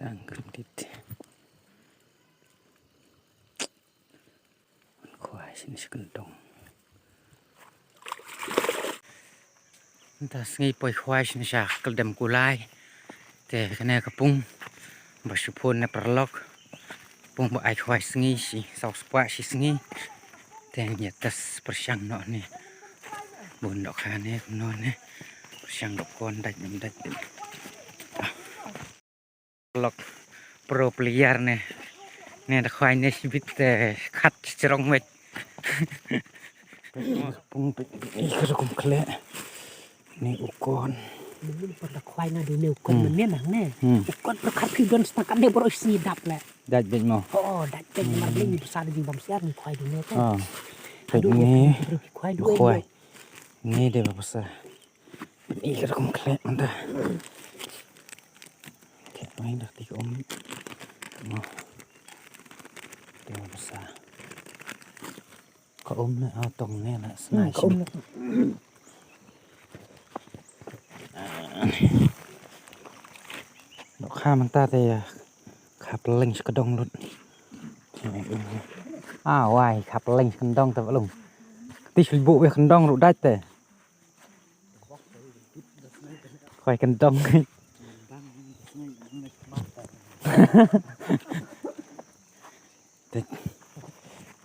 Tangkap dit. Kuai sini sekentong. Entah sengi poi kuai sini sah keldam kulai. Teh kena kepung. Basupun ne perlok. Pung ba ai kuai sengi si saus kuai si sengi. Teh nyetas persiang no ne. Bundok kane no ne. Persiang dok kon daj nem daj. Perlok pro player ne. Nè đã khoai nè bít khát trong mệt pung cái cũng khle nè ukon mình pada khoai na di ukon mình nè nè ukon perkat pidon setakat deh baru isi dap le daj bet mo oh dap bet mar beli besar di bam siar ni khoai dunia kan aduh ini khoai khoai ini deh besar ini cũng khle mantap kayak main dah tiga om deh besar có nè tông nè là snai chim nó kha mình ta thì khắp linh cái đông luôn hoài khắp linh cái đông tập lùng tí bộ về cái đông rồi đắt tệ khỏi cái đông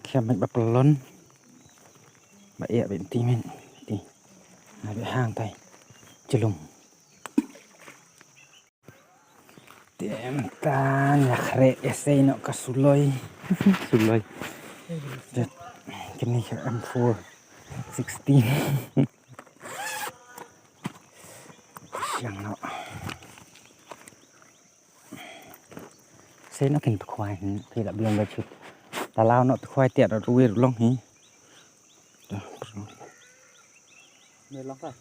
khi mình bập lớn bà ẹ bệnh tí mình tí là bị hàng tay chưa lùng tiệm ta nhạc rệ xây nó cả suloi suloi cái này là M4 16 siang nó xây nó kinh khoai thì là biếng về chút ta lao nó khoai tiệt ở ruồi long hí này long phải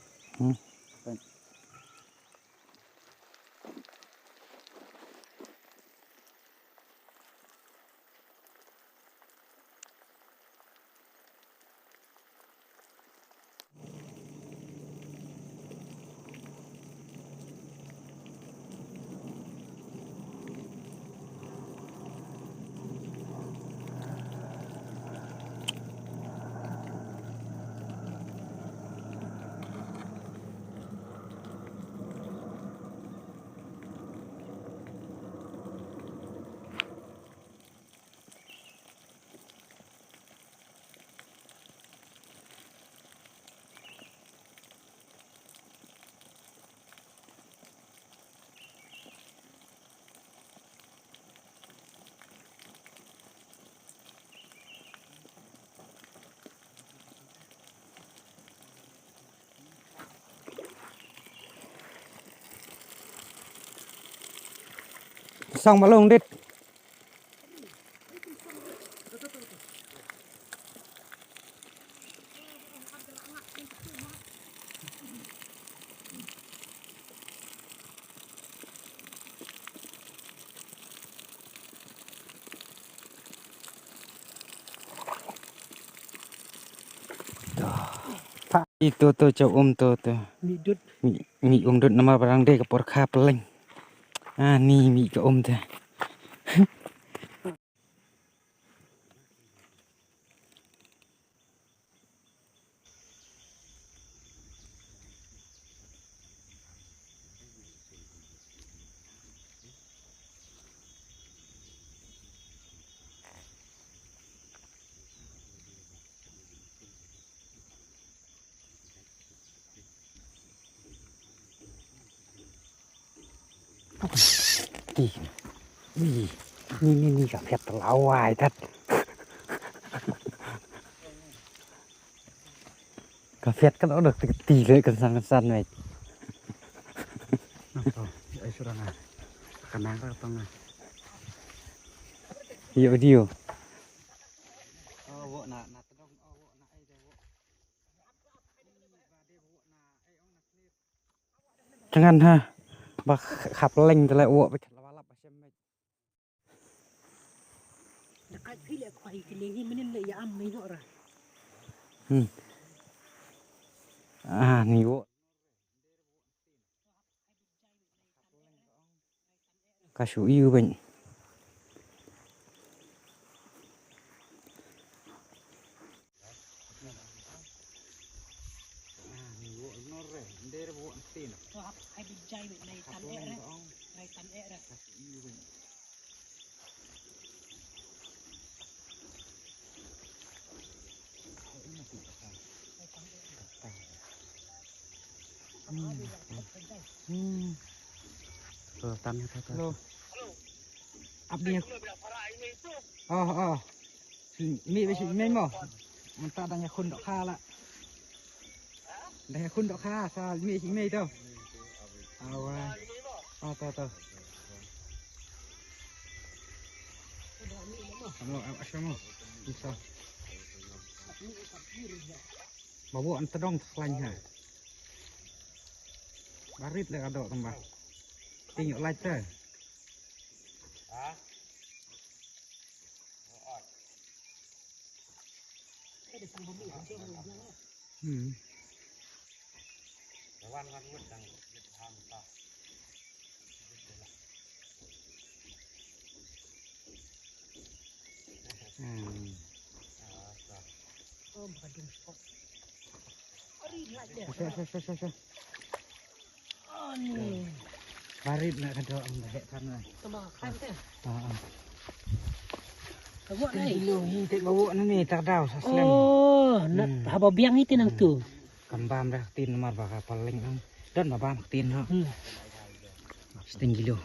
xong mà lông đít itu tuh coba tuh mi dut nama barang deh ke porka peleng nih mi ke tuh Ini gặp phép lão hoài thật cà phê cái đó được tỷ lệ cần săn này hiểu điều chẳng hạn ha bà khắp lệnh lại uộ với nhiều Kasu yêu bệnh. Hai bijai bệnh này tan ẹ đấy. Này tan ẹ đấy. Tan hello. Abdi. Oh. Mi besi mi mo. Manta danya khun dok kha la. Danya khun dok kha sa mi si mi to. Awa. To. Hello, asamo. Bisa. Bawa antedong klañ ha. Barit le adok tambah. Tinggal lighter. Oh, bukan dum spot. Ari like that. Sa. Oh, ni. Barit le adok ambek sana. Tambah kan tu. Ha. Bawa ni. Ni tek bawa ni tak dau sa slam. Oh, nak haba biang itu nang tu. Kambam dah tin nomor bakal paling ang. Dan babam tin ha. Hmm. Setengah kilo.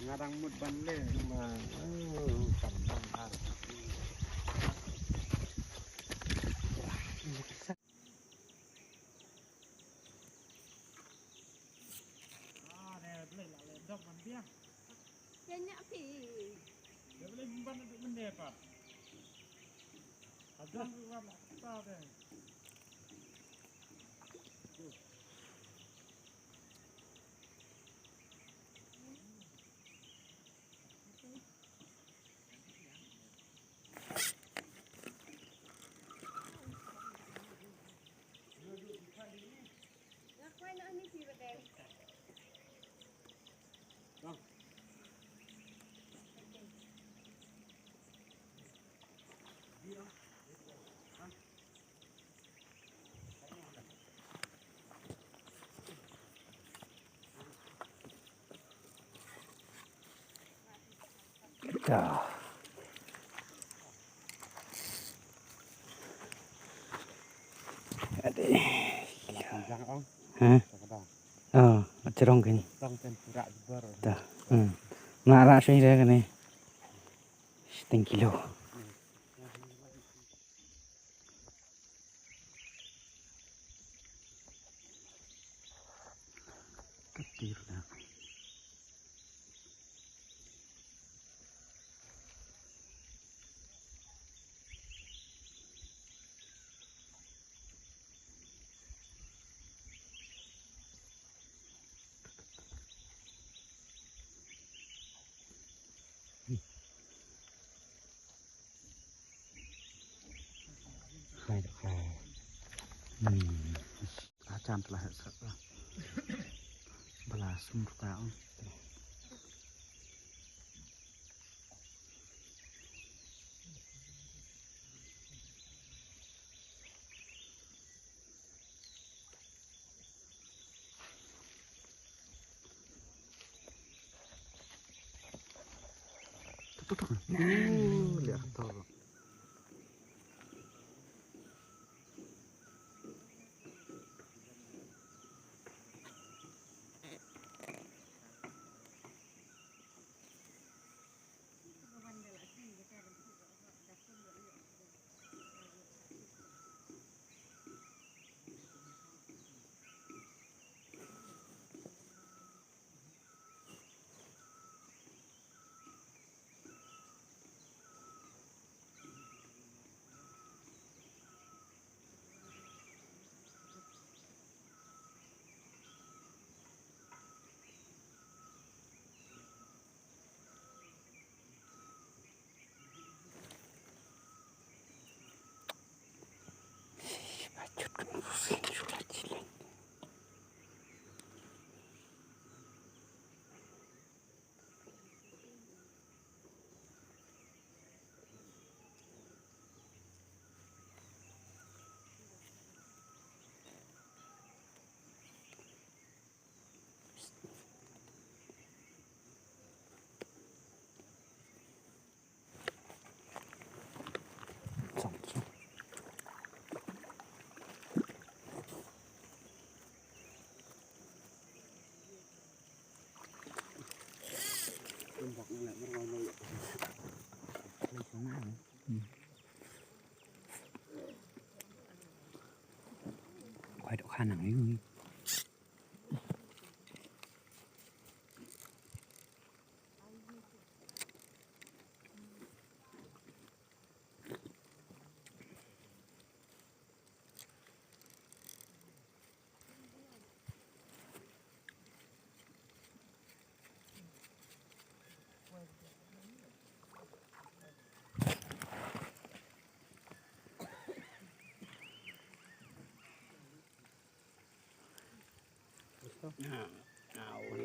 Ngadang mut ban le ma kambang har. Banyak pi. Dia boleh ban untuk benda apa? Ada buat tak deh. Nak kau nak ni pi betul. Dah. Adik. Jangan ong. Hah? Kadang. Oh, cerong kan. Dong tempura jebar. Dah. Nak rasa ini kan ni. Setengah kilo. Ketir dah. Hai dah kau. Acan telah set. Belasum tahu. Tuh. Lihat tuh. ควายดอกข้าหนังนี่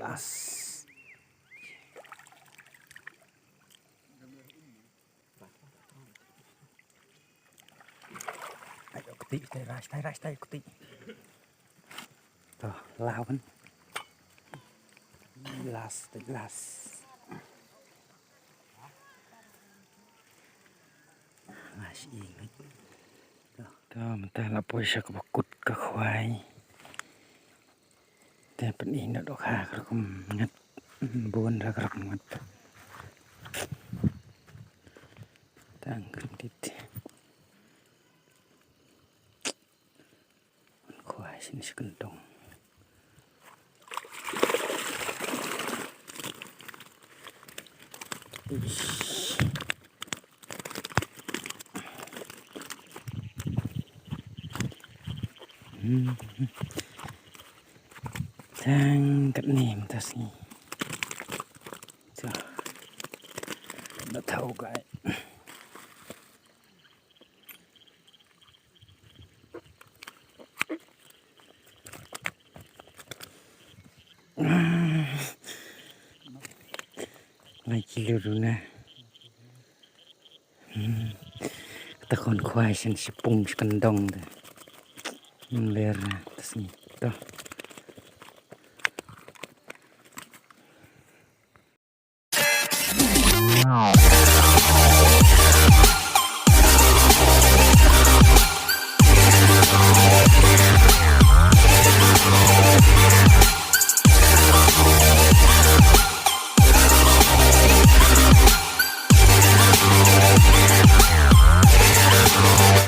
Alas. Ayo ketik, stay ketik. Tuh, lawan. Jelas. Masih ingat. Tuh, mentah lah poi siya kabakut ka khwai. Te pen ina dok ha krakum ngat buon ra krakum ngat. Tang kredit. Khwai sini sekentong. Tang kat nem tas ni. So. Đã thâu cái. Mấy kilo rồi nè. Ta còn khoai xin sepung sekendong tu. Ler tas ni. Tuh.